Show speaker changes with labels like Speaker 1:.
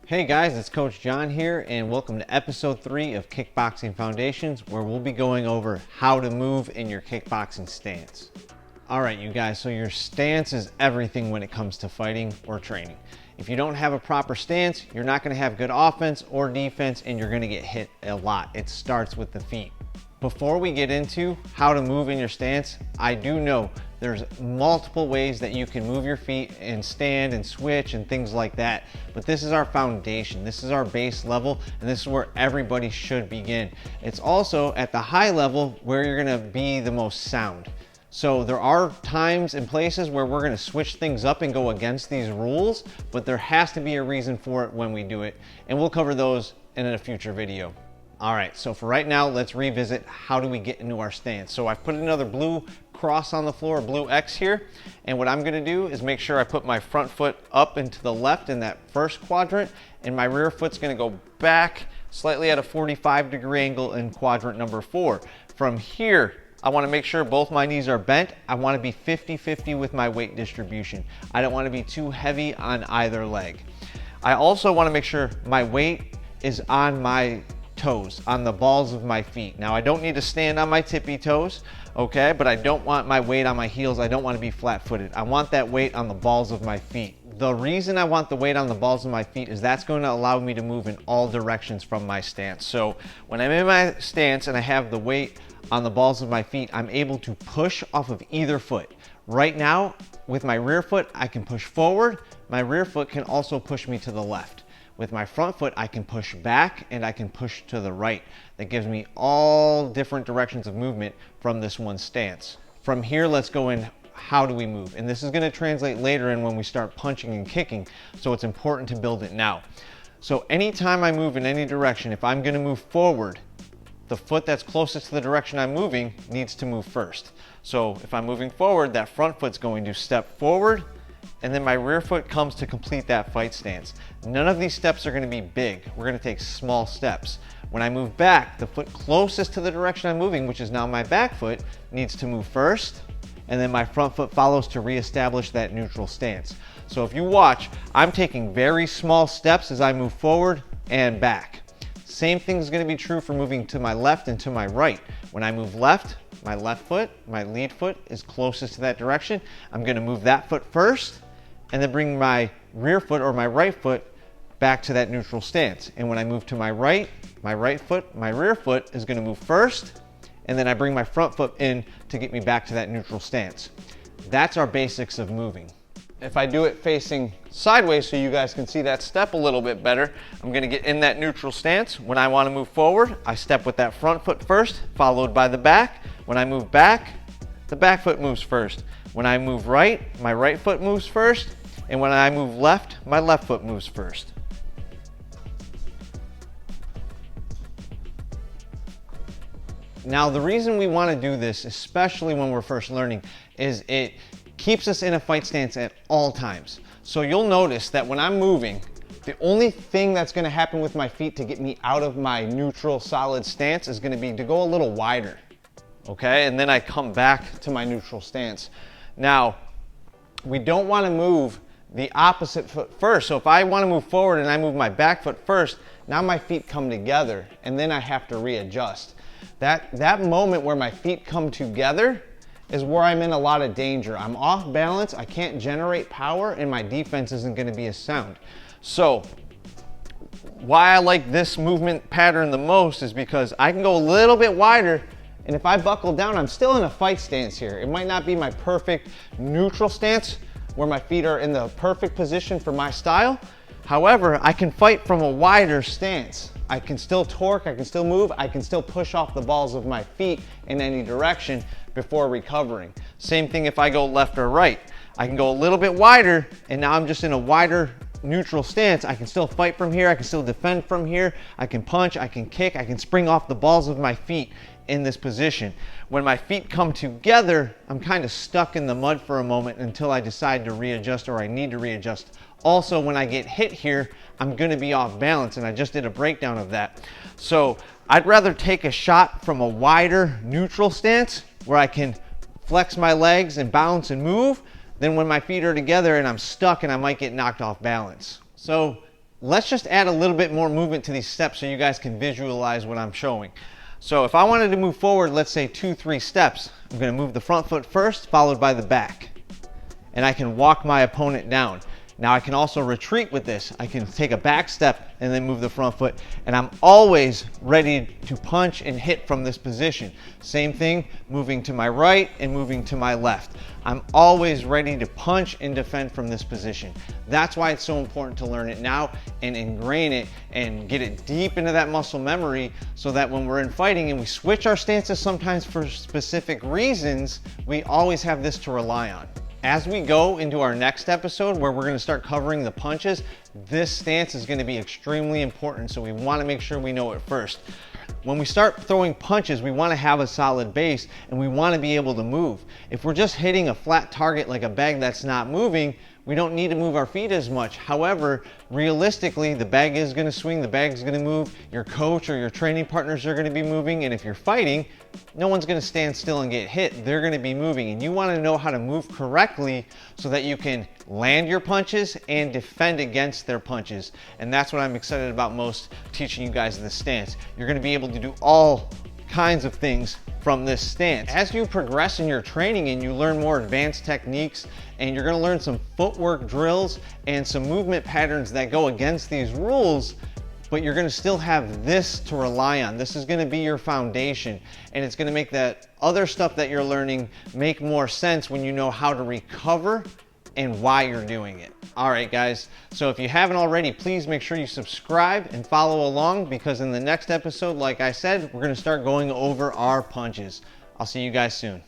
Speaker 1: Hey guys, it's Coach John here, and welcome to episode 3 of Kickboxing Foundations, where we'll be going over how to move in your kickboxing stance. Alright you guys, so your stance is everything when it comes to fighting or training. If you don't have a proper stance, you're not going to have good offense or defense, and you're going to get hit a lot. It starts with the feet. Before we get into how to move in your stance, I do know there's multiple ways that you can move your feet and stand and switch and things like that. But this is our foundation. This is our base level, and this is where everybody should begin. It's also at the high level where you're gonna be the most sound. So there are times and places where we're gonna switch things up and go against these rules, but there has to be a reason for it when we do it. And we'll cover those in a future video. All right, so for right now, let's revisit how do we get into our stance. So I've put another blue cross on the floor, blue X here, and what I'm gonna do is make sure I put my front foot up and to the left in that first quadrant, and my rear foot's gonna go back slightly at a 45-degree angle in quadrant number 4. From here, I wanna make sure both my knees are bent. I wanna be 50-50 with my weight distribution. I don't wanna be too heavy on either leg. I also wanna make sure my weight is on my toes, on the balls of my feet. Now I don't need to stand on my tippy toes, okay, but I don't want my weight on my heels. I don't want to be flat-footed. I want that weight on the balls of my feet. The reason I want the weight on the balls of my feet is that's going to allow me to move in all directions from my stance. So when I'm in my stance and I have the weight on the balls of my feet, I'm able to push off of either foot. Right now, with my rear foot, I can push forward. My rear foot can also push me to the left. With my front foot, I can push back and I can push to the right. That gives me all different directions of movement from this one stance. From here, let's go in, how do we move? And this is gonna translate later in when we start punching and kicking, so it's important to build it now. So anytime I move in any direction, if I'm gonna move forward, the foot that's closest to the direction I'm moving needs to move first. So if I'm moving forward, that front foot's going to step forward, and then my rear foot comes to complete that fight stance. None of these steps are gonna be big. We're gonna take small steps. When I move back, the foot closest to the direction I'm moving, which is now my back foot, needs to move first, and then my front foot follows to reestablish that neutral stance. So if you watch, I'm taking very small steps as I move forward and back. Same thing is gonna be true for moving to my left and to my right. When I move left, my left foot, my lead foot is closest to that direction. I'm gonna move that foot first, and then bring my rear foot or my right foot back to that neutral stance. And when I move to my right foot, my rear foot is gonna move first, and then I bring my front foot in to get me back to that neutral stance. That's our basics of moving. If I do it facing sideways so you guys can see that step a little bit better, I'm gonna get in that neutral stance. When I wanna move forward, I step with that front foot first, followed by the back. When I move back, the back foot moves first. When I move right, my right foot moves first. And when I move left, my left foot moves first. Now, the reason we want to do this, especially when we're first learning, is it keeps us in a fight stance at all times. So you'll notice that when I'm moving, the only thing that's going to happen with my feet to get me out of my neutral solid stance is going to be to go a little wider. Okay, and then I come back to my neutral stance. Now, we don't want to move the opposite foot first. So if I want to move forward and I move my back foot first, now my feet come together and then I have to readjust. That moment where my feet come together is where I'm in a lot of danger. I'm off balance, I can't generate power, and my defense isn't going to be as sound. So why I like this movement pattern the most is because I can go a little bit wider, and if I buckle down, I'm still in a fight stance here. It might not be my perfect neutral stance where my feet are in the perfect position for my style. However, I can fight from a wider stance. I can still torque, I can still move, I can still push off the balls of my feet in any direction before recovering. Same thing if I go left or right. I can go a little bit wider, and now I'm just in a wider neutral stance. I can still fight from here, I can still defend from here, I can punch, I can kick, I can spring off the balls of my feet in this position. When my feet come together, I'm kind of stuck in the mud for a moment until I decide to readjust, or I need to readjust. Also, when I get hit here, I'm going to be off balance, and I just did a breakdown of that. So I'd rather take a shot from a wider neutral stance where I can flex my legs and bounce and move than when my feet are together and I'm stuck and I might get knocked off balance. So Let's just add a little bit more movement to these steps so you guys can visualize what I'm showing. So if I wanted to move forward, let's say 2-3 steps, I'm going to move the front foot first, followed by the back. And I can walk my opponent down. Now I can also retreat with this. I can take a back step and then move the front foot, and I'm always ready to punch and hit from this position. Same thing, moving to my right and moving to my left. I'm always ready to punch and defend from this position. That's why it's so important to learn it now and ingrain it and get it deep into that muscle memory, so that when we're in fighting and we switch our stances sometimes for specific reasons, we always have this to rely on. As we go into our next episode, where we're going to start covering the punches, this stance is going to be extremely important, so we want to make sure we know it first. When we start throwing punches, we want to have a solid base and we want to be able to move. If we're just hitting a flat target like a bag that's not moving, we don't need to move our feet as much. However, realistically, the bag is going to swing, the bag is going to move, your coach or your training partners are going to be moving, and if you're fighting, no one's going to stand still and get hit. They're going to be moving, and you want to know how to move correctly so that you can land your punches and defend against their punches. And that's what I'm excited about most, teaching you guys this stance. You're going to be able to do all kinds of things from this stance. As you progress in your training and you learn more advanced techniques, and you're going to learn some footwork drills and some movement patterns that go against these rules, but you're going to still have this to rely on. This is going to be your foundation, and it's going to make that other stuff that you're learning make more sense when you know how to recover and why you're doing it. All right, guys, so if you haven't already, please make sure you subscribe and follow along, because in the next episode, like I said, we're going to start going over our punches. I'll see you guys soon.